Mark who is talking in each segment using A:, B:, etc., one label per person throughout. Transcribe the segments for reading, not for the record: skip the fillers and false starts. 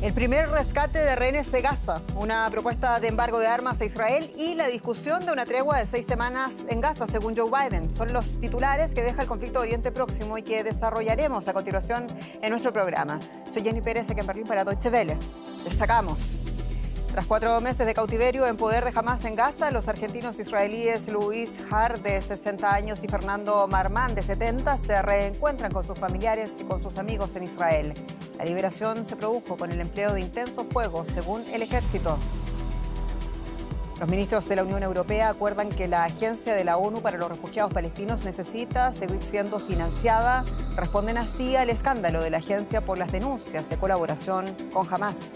A: El primer rescate de rehenes de Gaza, una propuesta de embargo de armas a Israel y la discusión de una tregua de 6 semanas en Gaza, según Joe Biden. Son los titulares que deja el conflicto de Oriente Próximo y que desarrollaremos a continuación en nuestro programa. Soy Jenny Pérez, aquí en Berlín para Deutsche Welle. Destacamos. Tras 4 meses de cautiverio en poder de Hamás en Gaza, los argentinos israelíes Luis Har, de 60 años, y Fernando Marmán, de 70, se reencuentran con sus familiares y con sus amigos en Israel. La liberación se produjo con el empleo de intenso fuego, según el ejército. Los ministros de la Unión Europea acuerdan que la Agencia de la ONU para los Refugiados Palestinos necesita seguir siendo financiada. Responden así al escándalo de la agencia por las denuncias de colaboración con Hamás.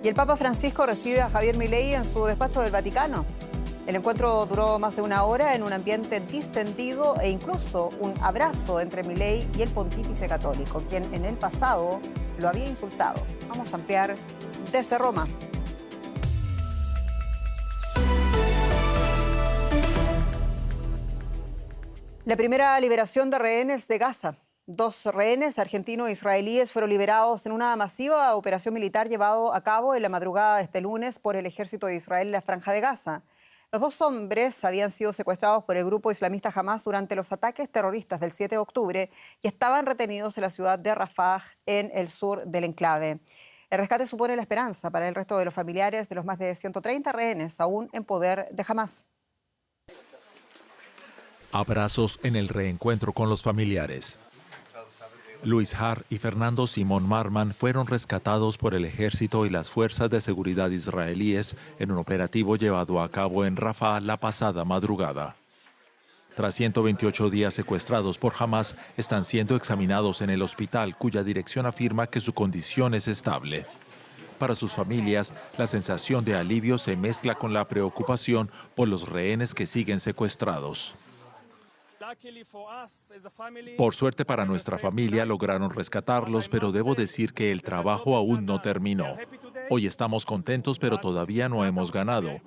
A: Y el Papa Francisco recibe a Javier Milei en su despacho del Vaticano. El encuentro duró más de 1 hora en un ambiente distendido e incluso un abrazo entre Milei y el pontífice católico, quien en el pasado lo había insultado. Vamos a ampliar desde Roma. La primera liberación de rehenes de Gaza. 2 rehenes argentino-israelíes fueron liberados en una masiva operación militar llevada a cabo en la madrugada de este lunes por el ejército de Israel en la Franja de Gaza. Los 2 hombres habían sido secuestrados por el grupo islamista Hamás durante los ataques terroristas del 7 de octubre y estaban retenidos en la ciudad de Rafah, en el sur del enclave. El rescate supone la esperanza para el resto de los familiares de los más de 130 rehenes aún en poder de Hamás.
B: Abrazos en el reencuentro con los familiares. Luis Har y Fernando Simón Marman fueron rescatados por el ejército y las fuerzas de seguridad israelíes en un operativo llevado a cabo en Rafah la pasada madrugada. Tras 128 días secuestrados por Hamás, están siendo examinados en el hospital, cuya dirección afirma que su condición es estable. Para sus familias, la sensación de alivio se mezcla con la preocupación por los rehenes que siguen secuestrados. Por suerte para nuestra familia lograron rescatarlos, pero debo decir que el trabajo aún no terminó. Hoy estamos contentos, pero todavía no hemos ganado.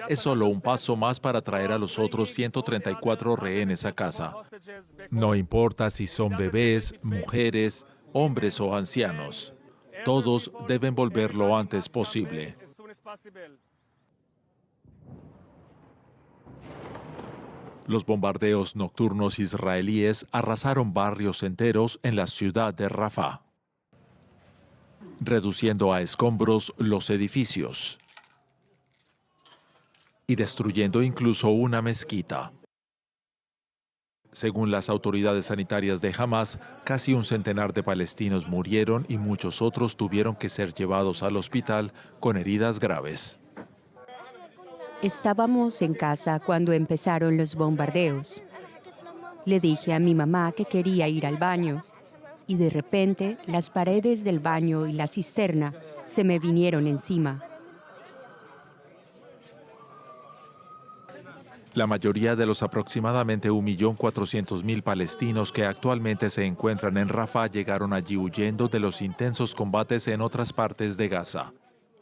B: Es solo un paso más para traer a los otros 134 rehenes a casa. No importa si son bebés, mujeres, hombres o ancianos. Todos deben volver lo antes posible. Los bombardeos nocturnos israelíes arrasaron barrios enteros en la ciudad de Rafah, reduciendo a escombros los edificios y destruyendo incluso una mezquita. Según las autoridades sanitarias de Hamás, casi 1 centenar de palestinos murieron y muchos otros tuvieron que ser llevados al hospital con heridas graves.
C: Estábamos en casa cuando empezaron los bombardeos. Le dije a mi mamá que quería ir al baño y de repente las paredes del baño y la cisterna se me vinieron encima.
B: La mayoría de los aproximadamente 1.400.000 palestinos que actualmente se encuentran en Rafah llegaron allí huyendo de los intensos combates en otras partes de Gaza.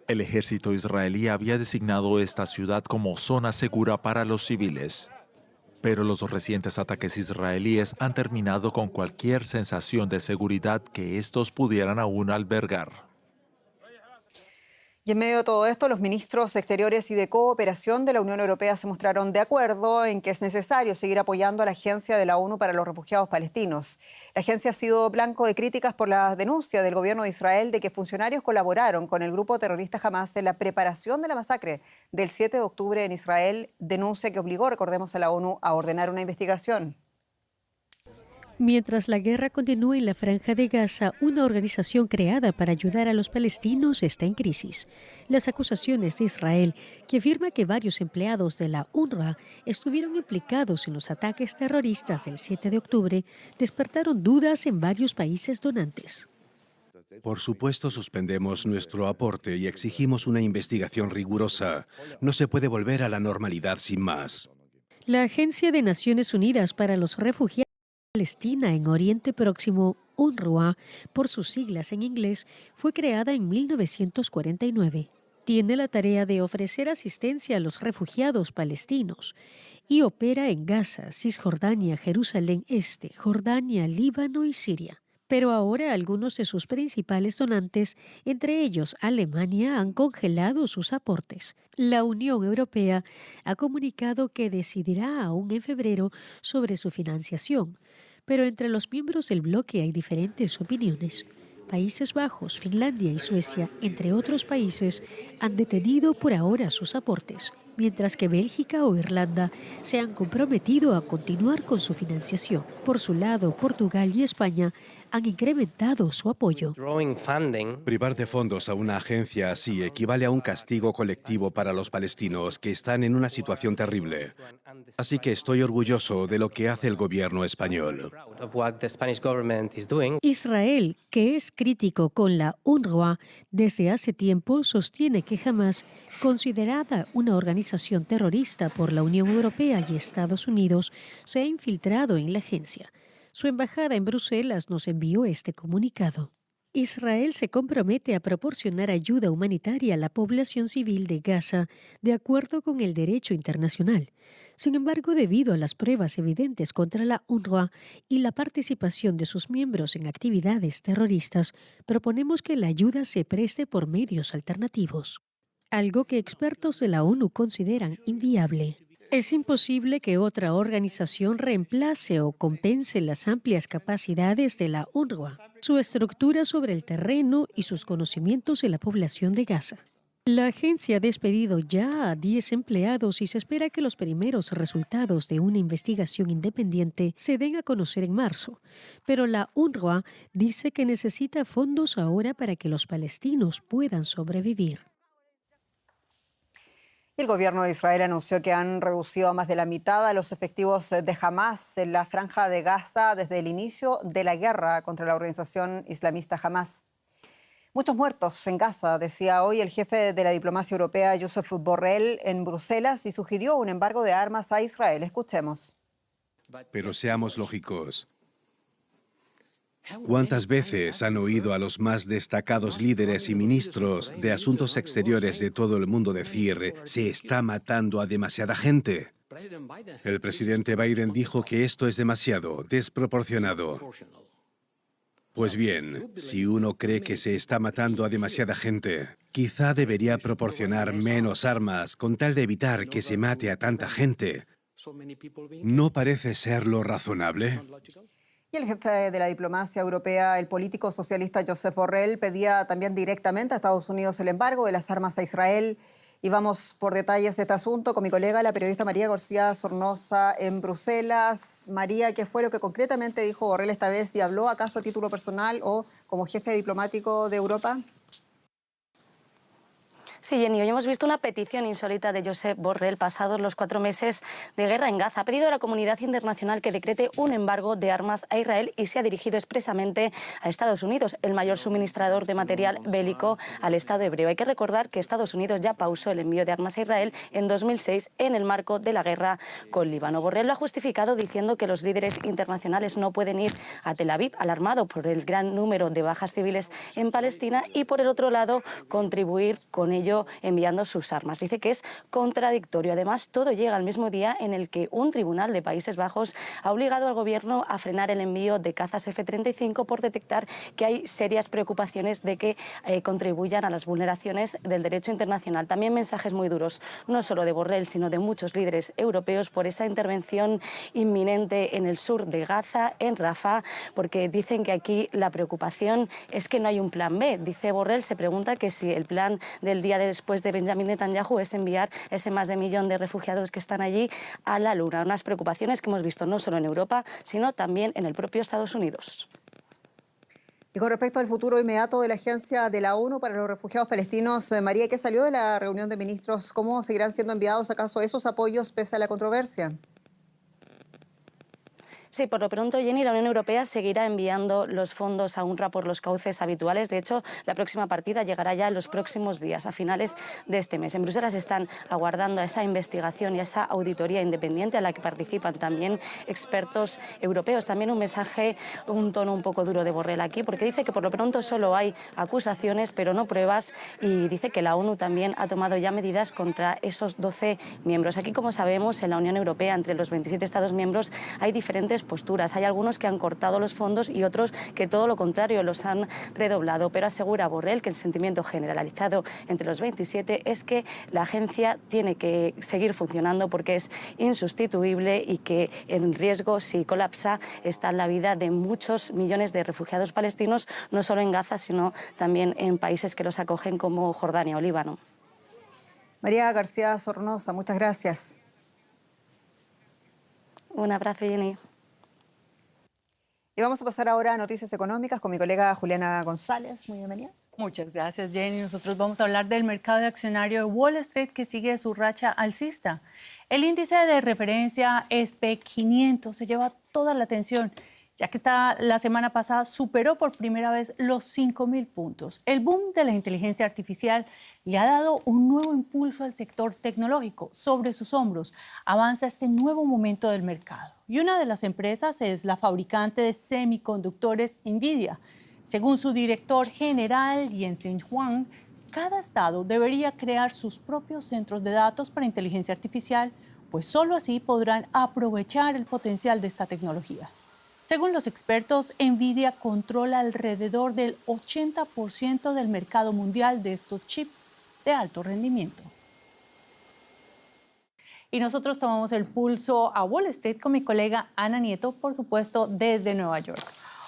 B: El ejército israelí había designado esta ciudad como zona segura para los civiles. Pero los recientes ataques israelíes han terminado con cualquier sensación de seguridad que estos pudieran aún albergar.
A: Y en medio de todo esto, los ministros de Exteriores y de Cooperación de la Unión Europea se mostraron de acuerdo en que es necesario seguir apoyando a la Agencia de la ONU para los Refugiados Palestinos. La agencia ha sido blanco de críticas por la denuncia del gobierno de Israel de que funcionarios colaboraron con el grupo terrorista Hamás en la preparación de la masacre del 7 de octubre en Israel, denuncia que obligó, recordemos, a la ONU a ordenar una investigación.
D: Mientras la guerra continúa en la Franja de Gaza, una organización creada para ayudar a los palestinos está en crisis. Las acusaciones de Israel, que afirma que varios empleados de la UNRWA estuvieron implicados en los ataques terroristas del 7 de octubre, despertaron dudas en varios países donantes.
E: Por supuesto, suspendemos nuestro aporte y exigimos una investigación rigurosa. No se puede volver a la normalidad sin más.
D: La Agencia de Naciones Unidas para los Refugiados Palestina en Oriente Próximo, UNRWA, por sus siglas en inglés, fue creada en 1949. Tiene la tarea de ofrecer asistencia a los refugiados palestinos y opera en Gaza, Cisjordania, Jerusalén Este, Jordania, Líbano y Siria. Pero ahora algunos de sus principales donantes, entre ellos Alemania, han congelado sus aportes. La Unión Europea ha comunicado que decidirá aún en febrero sobre su financiación, pero entre los miembros del bloque hay diferentes opiniones. Países Bajos, Finlandia y Suecia, entre otros países, han detenido por ahora sus aportes, mientras que Bélgica o Irlanda se han comprometido a continuar con su financiación. Por su lado, Portugal y España han incrementado su apoyo.
E: Privar de fondos a una agencia así equivale a un castigo colectivo para los palestinos que están en una situación terrible. Así que estoy orgulloso de lo que hace el gobierno español.
D: Israel, que es crítico con la UNRWA, desde hace tiempo sostiene que Hamás, considerada una organización terrorista por la Unión Europea y Estados Unidos, se ha infiltrado en la agencia. Su embajada en Bruselas nos envió este comunicado. Israel se compromete a proporcionar ayuda humanitaria a la población civil de Gaza de acuerdo con el derecho internacional. Sin embargo, debido a las pruebas evidentes contra la UNRWA y la participación de sus miembros en actividades terroristas, proponemos que la ayuda se preste por medios alternativos, algo que expertos de la ONU consideran inviable. Es imposible que otra organización reemplace o compense las amplias capacidades de la UNRWA, su estructura sobre el terreno y sus conocimientos de la población de Gaza. La agencia ha despedido ya a 10 empleados y se espera que los primeros resultados de una investigación independiente se den a conocer en marzo. Pero la UNRWA dice que necesita fondos ahora para que los palestinos puedan sobrevivir.
A: El gobierno de Israel anunció que han reducido a más de la mitad a los efectivos de Hamás en la franja de Gaza desde el inicio de la guerra contra la organización islamista Hamás. Muchos muertos en Gaza, decía hoy el jefe de la diplomacia europea, Josep Borrell, en Bruselas y sugirió un embargo de armas a Israel. Escuchemos.
E: Pero seamos lógicos. ¿Cuántas veces han oído a los más destacados líderes y ministros de asuntos exteriores de todo el mundo decir «se está matando a demasiada gente»? El presidente Biden dijo que esto es demasiado, desproporcionado. Pues bien, si uno cree que se está matando a demasiada gente, quizá debería proporcionar menos armas con tal de evitar que se mate a tanta gente. ¿No parece ser lo razonable?
A: Y el jefe de la diplomacia europea, el político socialista Josep Borrell, pedía también directamente a Estados Unidos el embargo de las armas a Israel. Y vamos por detalles de este asunto con mi colega, la periodista María García Sornosa en Bruselas. María, ¿qué fue lo que concretamente dijo Borrell esta vez? ¿Y habló acaso a título personal o como jefe diplomático de Europa?
F: Sí, Jenny, hoy hemos visto una petición insólita de Josep Borrell pasados los 4 meses de guerra en Gaza. Ha pedido a la comunidad internacional que decrete un embargo de armas a Israel y se ha dirigido expresamente a Estados Unidos, el mayor suministrador de material bélico al Estado hebreo. Hay que recordar que Estados Unidos ya pausó el envío de armas a Israel en 2006 en el marco de la guerra con Líbano. Borrell lo ha justificado diciendo que los líderes internacionales no pueden ir a Tel Aviv, alarmado por el gran número de bajas civiles en Palestina, y por el otro lado contribuir con ello enviando sus armas. Dice que es contradictorio. Además, todo llega al mismo día en el que un tribunal de Países Bajos ha obligado al gobierno a frenar el envío de cazas F-35 por detectar que hay serias preocupaciones de que contribuyan a las vulneraciones del derecho internacional. También mensajes muy duros, no solo de Borrell, sino de muchos líderes europeos por esa intervención inminente en el sur de Gaza, en Rafah, porque dicen que aquí la preocupación es que no hay un plan B. Dice Borrell, se pregunta que si el plan del día después de Benjamin Netanyahu es enviar ese más de 1 millón de refugiados que están allí a la luna. Unas preocupaciones que hemos visto no solo en Europa, sino también en el propio Estados Unidos.
A: Y con respecto al futuro inmediato de la Agencia de la ONU para los Refugiados Palestinos, María, ¿qué salió de la reunión de ministros? ¿Cómo seguirán siendo enviados acaso esos apoyos pese a la controversia?
F: Sí, por lo pronto, Jenny, la Unión Europea seguirá enviando los fondos a UNRWA por los cauces habituales. De hecho, la próxima partida llegará ya en los próximos días, a finales de este mes. En Bruselas están aguardando a esa investigación y a esa auditoría independiente a la que participan también expertos europeos. También un mensaje, un tono un poco duro de Borrell aquí, porque dice que por lo pronto solo hay acusaciones, pero no pruebas, y dice que la ONU también ha tomado ya medidas contra esos 12 miembros. Aquí, como sabemos, en la Unión Europea, entre los 27 Estados miembros, hay diferentes posturas. Hay algunos que han cortado los fondos y otros que todo lo contrario, los han redoblado. Pero asegura Borrell que el sentimiento generalizado entre los 27 es que la agencia tiene que seguir funcionando porque es insustituible y que en riesgo, si colapsa, está la vida de muchos millones de refugiados palestinos, no solo en Gaza, sino también en países que los acogen como Jordania o Líbano.
A: María García Sornosa, muchas gracias.
F: Un abrazo, Jenny.
A: Y vamos a pasar ahora a noticias económicas con mi colega Juliana González. Muy bienvenida.
G: Muchas gracias, Jenny. Nosotros vamos a hablar del mercado de accionario de Wall Street que sigue su racha alcista. El índice de referencia SP500 se lleva toda la atención, ya que la semana pasada superó por primera vez los 5.000 puntos. El boom de la inteligencia artificial le ha dado un nuevo impulso al sector tecnológico. Sobre sus hombros avanza este nuevo momento del mercado. Y una de las empresas es la fabricante de semiconductores NVIDIA. Según su director general, Jensen Huang, cada estado debería crear sus propios centros de datos para inteligencia artificial, pues solo así podrán aprovechar el potencial de esta tecnología. Según los expertos, NVIDIA controla alrededor del 80% del mercado mundial de estos chips de alto rendimiento. Y nosotros tomamos el pulso a Wall Street con mi colega Ana Nieto, por supuesto, desde Nueva York.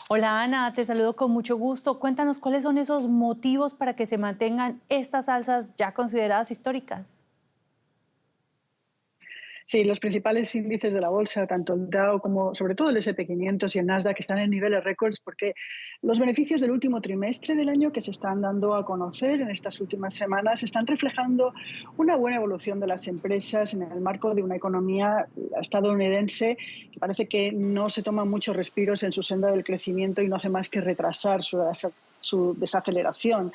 G: Hola Ana, te saludo con mucho gusto. Cuéntanos cuáles son esos motivos para que se mantengan estas alzas ya consideradas históricas.
H: Sí, los principales índices de la bolsa, tanto el Dow como sobre todo el SP500 y el Nasdaq, están en niveles récords porque los beneficios del último trimestre del año que se están dando a conocer en estas últimas semanas están reflejando una buena evolución de las empresas en el marco de una economía estadounidense que parece que no se toma muchos respiros en su senda del crecimiento y no hace más que retrasar su desaceleración.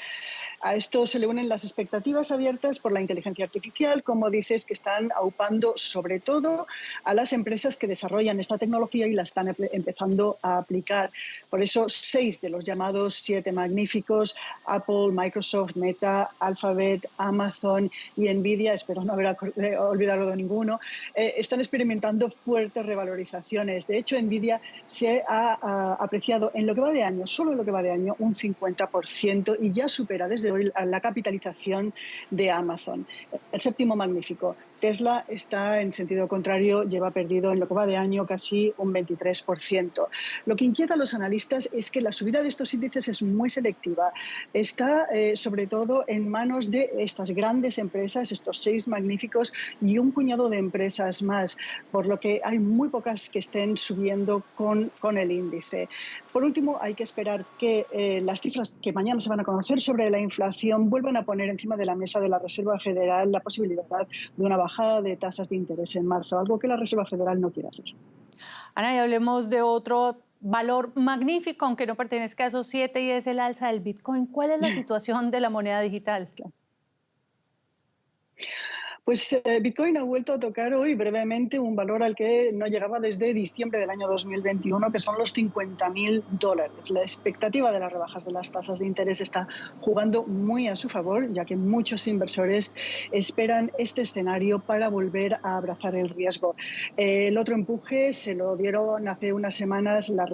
H: A esto se le unen las expectativas abiertas por la inteligencia artificial, como dices, que están aupando sobre todo a las empresas que desarrollan esta tecnología y la están empezando a aplicar. Por eso, 6 de los llamados 7 magníficos, Apple, Microsoft, Meta, Alphabet, Amazon y Nvidia, espero no haber olvidado de ninguno, están experimentando fuertes revalorizaciones. De hecho, Nvidia se ha apreciado en lo que va de año, solo en lo que va de año, un 50% y ya supera desde hoy la capitalización de Amazon. El séptimo magnífico, Tesla, está en sentido contrario, lleva perdido en lo que va de año casi un 23%. Lo que inquieta a los analistas es que la subida de estos índices es muy selectiva. Está sobre todo en manos de estas grandes empresas, estos 6 magníficos y un puñado de empresas más, por lo que hay muy pocas que estén subiendo con el índice. Por último, hay que esperar que las cifras que mañana se van a conocer sobre la inflación vuelvan a poner encima de la mesa de la Reserva Federal la posibilidad de una bajada de tasas de interés en marzo, algo que la Reserva Federal no quiere hacer.
G: Ana, y hablemos de otro valor magnífico, aunque no pertenezca a esos 7, y es el alza del Bitcoin. ¿Cuál es la situación de la moneda digital?
H: Pues Bitcoin ha vuelto a tocar hoy brevemente un valor al que no llegaba desde diciembre del año 2021, que son los $50.000. La expectativa de las rebajas de las tasas de interés está jugando muy a su favor, ya que muchos inversores esperan este escenario para volver a abrazar el riesgo. El otro empuje se lo dieron hace unas semanas la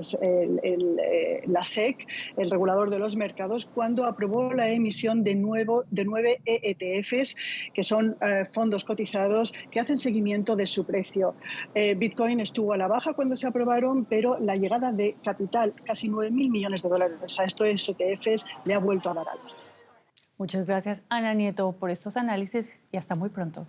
H: SEC, el regulador de los mercados, cuando aprobó la emisión de 9 ETFs, que son fondos cotizados que hacen seguimiento de su precio. Bitcoin estuvo a la baja cuando se aprobaron, pero la llegada de capital, casi $9.000 millones a estos ETFs, le ha vuelto a dar alas.
G: Muchas gracias, Ana Nieto, por estos análisis y hasta muy pronto.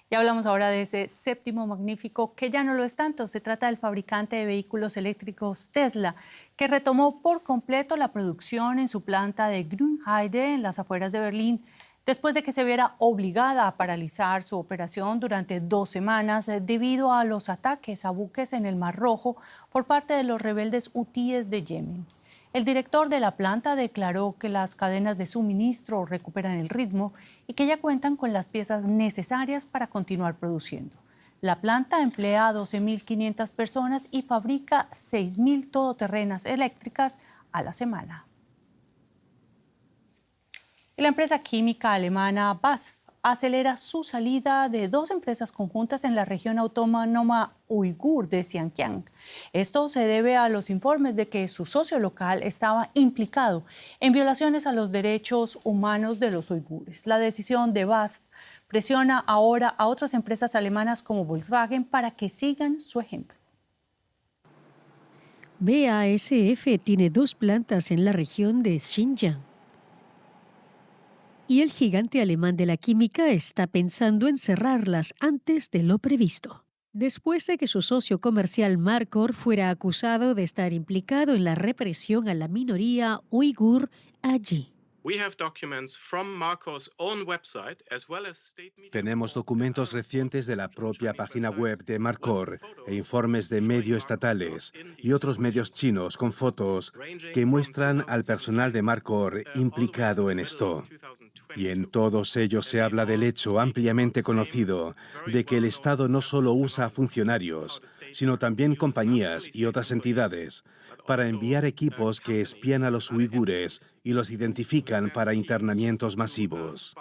G: Ya hablamos ahora de ese séptimo magnífico, que ya no lo es tanto. Se trata del fabricante de vehículos eléctricos Tesla, que retomó por completo la producción en su planta de Grünheide, en las afueras de Berlín, después de que se viera obligada a paralizar su operación durante 2 semanas debido a los ataques a buques en el Mar Rojo por parte de los rebeldes hutíes de Yemen. El director de la planta declaró que las cadenas de suministro recuperan el ritmo y que ya cuentan con las piezas necesarias para continuar produciendo. La planta emplea a 12.500 personas y fabrica 6.000 todoterrenas eléctricas a la semana. Y la empresa química alemana BASF acelera su salida de 2 empresas conjuntas en la región autónoma uigur de Xinjiang. Esto se debe a los informes de que su socio local estaba implicado en violaciones a los derechos humanos de los uigures. La decisión de BASF presiona ahora a otras empresas alemanas como Volkswagen para que sigan su ejemplo.
D: BASF tiene 2 plantas en la región de Xinjiang. Y el gigante alemán de la química está pensando en cerrarlas antes de lo previsto, después de que su socio comercial Markor fuera acusado de estar implicado en la represión a la minoría uigur allí.
E: Tenemos documentos recientes de la propia página web de Markor e informes de medios estatales y otros medios chinos con fotos que muestran al personal de Markor implicado en esto. Y en todos ellos se habla del hecho ampliamente conocido de que el Estado no solo usa funcionarios, sino también compañías y otras entidades para enviar equipos que espían a los uigures y los identifican para internamientos masivos.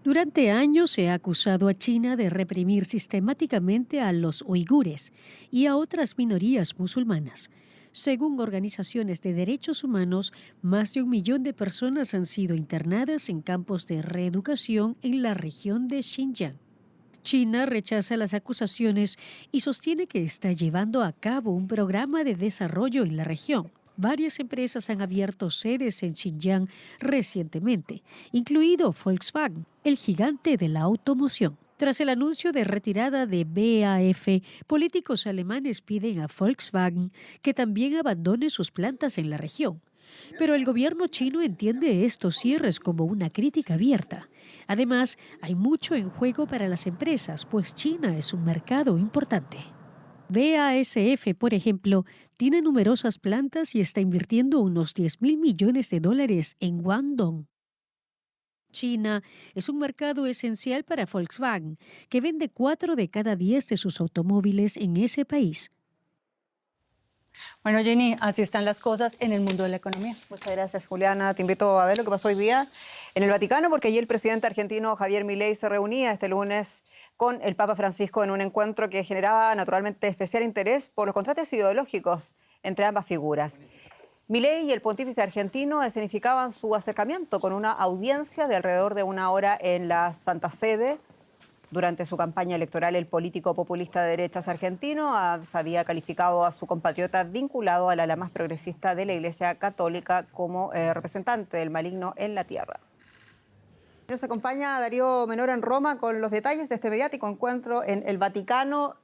D: Durante años se ha acusado a China de reprimir sistemáticamente a los uigures y a otras minorías musulmanas. Según organizaciones de derechos humanos, más de 1 millón de personas han sido internadas en campos de reeducación en la región de Xinjiang. China rechaza las acusaciones y sostiene que está llevando a cabo un programa de desarrollo en la región. Varias empresas han abierto sedes en Xinjiang recientemente, incluido Volkswagen, el gigante de la automoción. Tras el anuncio de retirada de BASF, políticos alemanes piden a Volkswagen que también abandone sus plantas en la región. Pero el gobierno chino entiende estos cierres como una crítica abierta. Además, hay mucho en juego para las empresas, pues China es un mercado importante. BASF, por ejemplo, tiene numerosas plantas y está invirtiendo unos $10.000 millones en Guangdong. China es un mercado esencial para Volkswagen, que vende 4 de cada 10 de sus automóviles en ese país.
G: Bueno, Jenny, así están las cosas en el mundo de la economía.
A: Muchas gracias, Juliana. Te invito a ver lo que pasó hoy día en el Vaticano, porque allí el presidente argentino Javier Milei se reunía este lunes con el Papa Francisco en un encuentro que generaba naturalmente especial interés por los contrastes ideológicos entre ambas figuras. Milei y el pontífice argentino escenificaban su acercamiento con una audiencia de alrededor de 1 hora en la Santa Sede. Durante su campaña electoral, el político populista de derechas argentino se había calificado a su compatriota vinculado al ala más progresista de la Iglesia Católica como representante del maligno en la tierra. Nos acompaña Darío Menor en Roma con los detalles de este mediático encuentro en el Vaticano.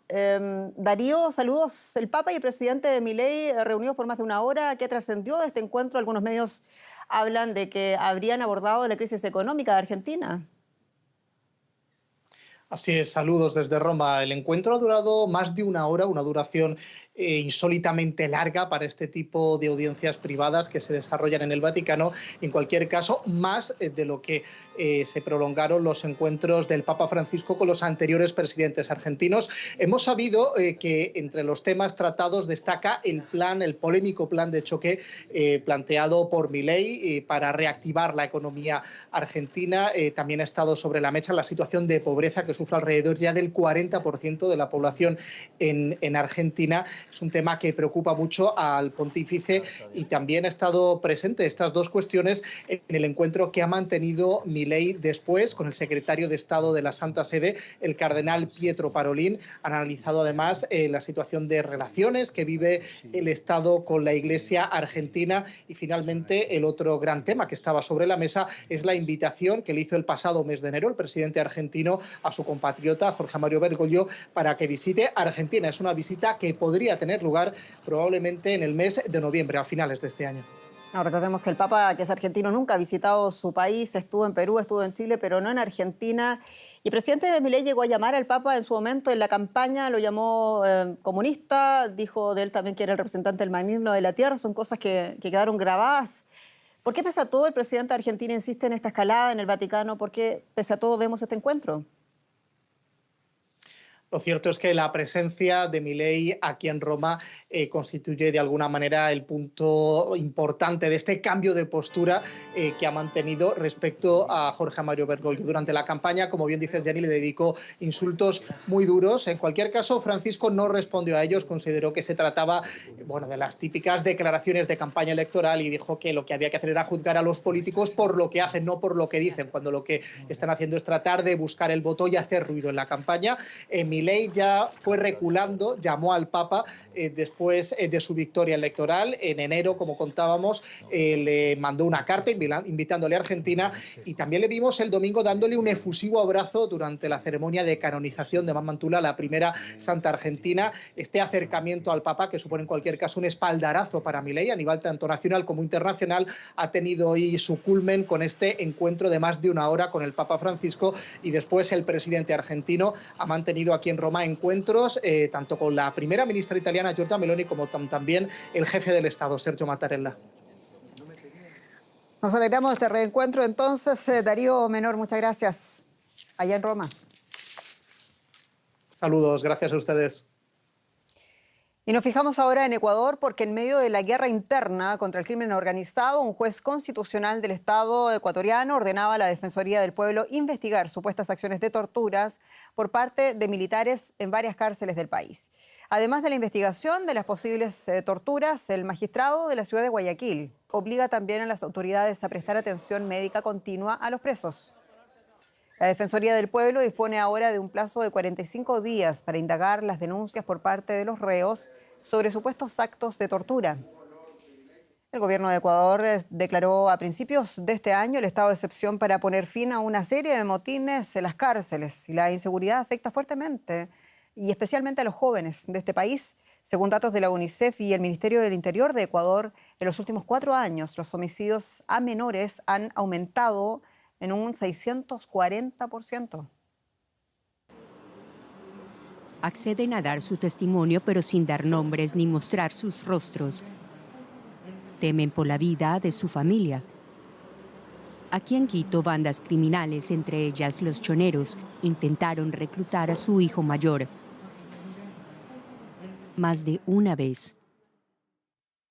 A: Darío, saludos. El Papa y el presidente Milei reunidos por más de 1 hora. ¿Qué trascendió de este encuentro? Algunos medios hablan de que habrían abordado la crisis económica de Argentina.
I: Así es, saludos desde Roma. El encuentro ha durado más de 1 hora, una duración insólitamente larga para este tipo de audiencias privadas que se desarrollan en el Vaticano. En cualquier caso, más de lo que se prolongaron los encuentros del Papa Francisco con los anteriores presidentes argentinos. Hemos sabido que entre los temas tratados destaca el polémico plan de choque planteado por Milei para reactivar la economía argentina. También ha estado sobre la mesa la situación de pobreza que sufre alrededor ya del 40% de la población en Argentina. Es un tema que preocupa mucho al pontífice y también ha estado presente estas 2 cuestiones en el encuentro que ha mantenido Milei después con el secretario de Estado de la Santa Sede, el cardenal Pietro Parolin. Han analizado además la situación de relaciones que vive el Estado con la Iglesia argentina y finalmente el otro gran tema que estaba sobre la mesa es la invitación que le hizo el pasado mes de enero el presidente argentino a su compatriota Jorge Mario Bergoglio para que visite Argentina. Es una visita que podría tener lugar probablemente en el mes de noviembre, a finales de este año.
A: No, recordemos que el Papa, que es argentino, nunca ha visitado su país, estuvo en Perú, estuvo en Chile, pero no en Argentina. Y el presidente Milei llegó a llamar al Papa en su momento en la campaña, lo llamó comunista, dijo de él también que era el representante del maligno de la tierra, son cosas que quedaron grabadas. ¿Por qué pese a todo el presidente argentino insiste en esta escalada en el Vaticano? ¿Por qué pese a todo vemos este encuentro?
I: Lo cierto es que la presencia de Milei aquí en Roma constituye de alguna manera el punto importante de este cambio de postura que ha mantenido respecto a Jorge Mario Bergoglio. Durante la campaña, como bien dice Jenny, le dedicó insultos muy duros. En cualquier caso, Francisco no respondió a ellos, consideró que se trataba de las típicas declaraciones de campaña electoral y dijo que lo que había que hacer era juzgar a los políticos por lo que hacen, no por lo que dicen, cuando lo que están haciendo es tratar de buscar el voto y hacer ruido en la campaña. Milei ya fue reculando, llamó al Papa después de su victoria electoral. En enero, como contábamos, le mandó una carta invitándole a Argentina y también le vimos el domingo dándole un efusivo abrazo durante la ceremonia de canonización de Mamantula, la primera santa argentina. Este acercamiento al Papa, que supone en cualquier caso un espaldarazo para Milei a nivel tanto nacional como internacional, ha tenido hoy su culmen con este encuentro de más de una hora con el Papa Francisco, y después el presidente argentino ha mantenido aquí en Roma encuentros tanto con la primera ministra italiana Giorgia Meloni como también el jefe del Estado, Sergio Mattarella.
A: Nos alegramos de este reencuentro entonces. Darío Menor, muchas gracias. Allá en Roma.
I: Saludos, gracias a ustedes.
A: Y nos fijamos ahora en Ecuador porque en medio de la guerra interna contra el crimen organizado, un juez constitucional del Estado ecuatoriano ordenaba a la Defensoría del Pueblo investigar supuestas acciones de torturas por parte de militares en varias cárceles del país. Además de la investigación de las posibles torturas, el magistrado de la ciudad de Guayaquil obliga también a las autoridades a prestar atención médica continua a los presos. La Defensoría del Pueblo dispone ahora de un plazo de 45 días para indagar las denuncias por parte de los reos sobre supuestos actos de tortura. El gobierno de Ecuador declaró a principios de este año el estado de excepción para poner fin a una serie de motines en las cárceles, y la inseguridad afecta fuertemente y especialmente a los jóvenes de este país. Según datos de la UNICEF y el Ministerio del Interior de Ecuador, en los últimos 4 años los homicidios a menores han aumentado en un 640%.
C: Acceden a dar su testimonio, pero sin dar nombres ni mostrar sus rostros. Temen por la vida de su familia. Aquí en Quito, bandas criminales, entre ellas los choneros, intentaron reclutar a su hijo mayor. Más de una vez.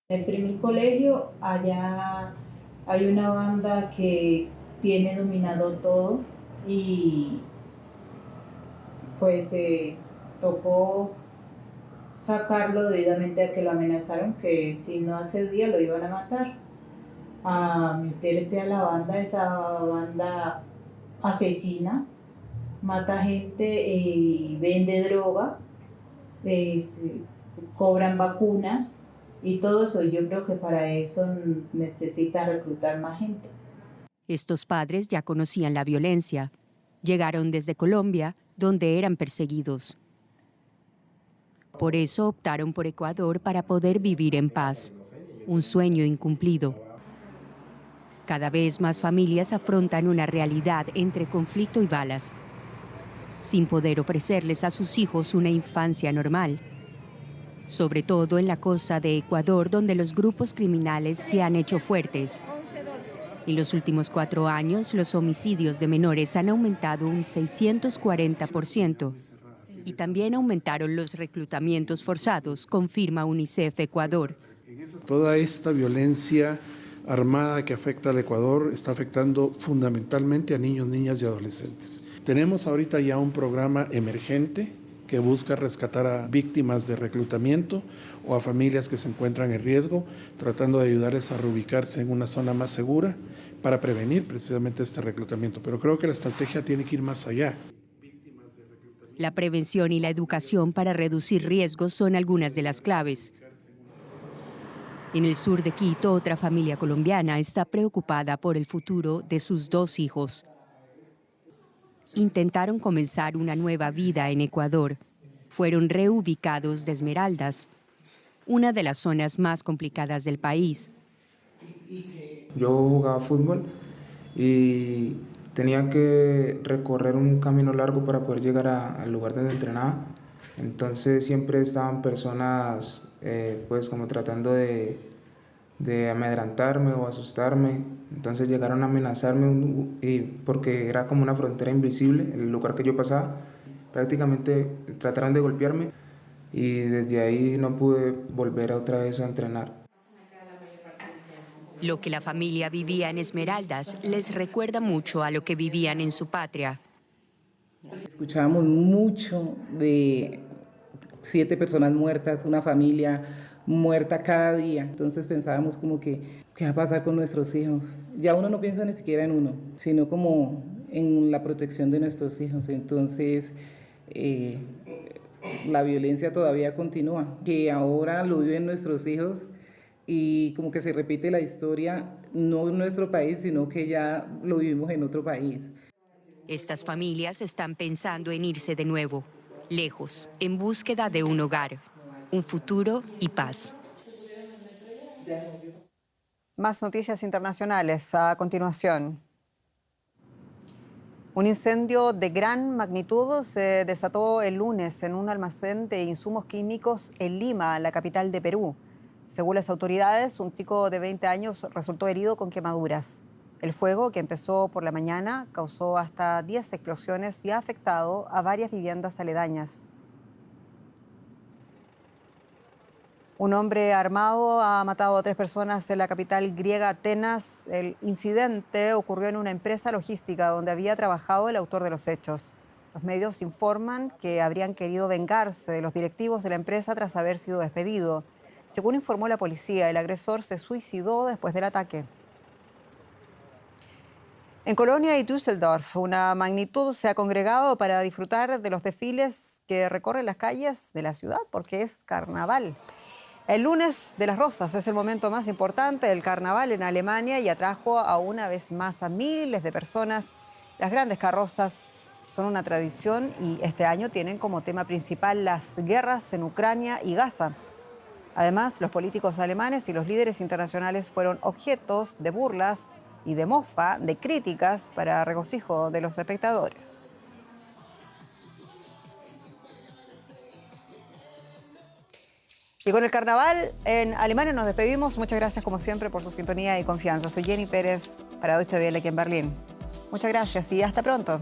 J: En el primer colegio, allá hay una banda que tiene dominado todo y pues tocó sacarlo debidamente a que lo amenazaron que si no accedía lo iban a matar, a meterse a la banda. Esa banda asesina, mata gente y vende droga, cobran vacunas y todo eso. Yo creo que para eso necesita reclutar más gente.
C: Estos padres ya conocían la violencia. Llegaron desde Colombia, donde eran perseguidos. Por eso optaron por Ecuador para poder vivir en paz. Un sueño incumplido. Cada vez más familias afrontan una realidad entre conflicto y balas, sin poder ofrecerles a sus hijos una infancia normal. Sobre todo en la costa de Ecuador, donde los grupos criminales se han hecho fuertes. En los últimos 4 años, los homicidios de menores han aumentado un 640%. Y también aumentaron los reclutamientos forzados, confirma UNICEF Ecuador.
K: Toda esta violencia armada que afecta al Ecuador está afectando fundamentalmente a niños, niñas y adolescentes. Tenemos ahorita ya un programa emergente que busca rescatar a víctimas de reclutamiento o a familias que se encuentran en riesgo, tratando de ayudarles a reubicarse en una zona más segura para prevenir precisamente este reclutamiento. Pero creo que la estrategia tiene que ir más allá.
C: La prevención y la educación para reducir riesgos son algunas de las claves. En el sur de Quito, otra familia colombiana está preocupada por el futuro de sus 2 hijos. Intentaron comenzar una nueva vida en Ecuador. Fueron reubicados de Esmeraldas, una de las zonas más complicadas del país.
L: Yo jugaba fútbol y tenía que recorrer un camino largo para poder llegar al lugar donde entrenaba. Entonces siempre estaban personas pues como tratando de amedrentarme o asustarme. Entonces llegaron a amenazarme porque era como una frontera invisible el lugar que yo pasaba. prácticamente trataron de golpearme y desde ahí no pude volver otra vez a entrenar.
C: Lo que la familia vivía en Esmeraldas les recuerda mucho a lo que vivían en su patria.
M: Escuchábamos mucho de 7 personas muertas, una familia muerta cada día. Entonces pensábamos como que, ¿qué va a pasar con nuestros hijos? Ya uno no piensa ni siquiera en uno, sino como en la protección de nuestros hijos. Entonces, la violencia todavía continúa, que ahora lo viven nuestros hijos y como que se repite la historia, no en nuestro país, sino que ya lo vivimos en otro país.
C: Estas familias están pensando en irse de nuevo, lejos, en búsqueda de un hogar, un futuro y paz.
A: Más noticias internacionales a continuación. Un incendio de gran magnitud se desató el lunes en un almacén de insumos químicos en Lima, la capital de Perú. Según las autoridades, un chico de 20 años resultó herido con quemaduras. El fuego, que empezó por la mañana, causó hasta 10 explosiones y ha afectado a varias viviendas aledañas. Un hombre armado ha matado a 3 personas en la capital griega, Atenas. El incidente ocurrió en una empresa logística donde había trabajado el autor de los hechos. Los medios informan que habrían querido vengarse de los directivos de la empresa tras haber sido despedido. Según informó la policía, el agresor se suicidó después del ataque. En Colonia y Düsseldorf, una magnitud se ha congregado para disfrutar de los desfiles que recorren las calles de la ciudad porque es carnaval. El lunes de las Rosas es el momento más importante del carnaval en Alemania y atrajo a una vez más a miles de personas. Las grandes carrozas son una tradición y este año tienen como tema principal las guerras en Ucrania y Gaza. Además, los políticos alemanes y los líderes internacionales fueron objetos de burlas y de mofa, de críticas para regocijo de los espectadores. Y con el carnaval en Alemania nos despedimos. Muchas gracias como siempre por su sintonía y confianza. Soy Jenny Pérez para Deutsche Welle aquí en Berlín. Muchas gracias y hasta pronto.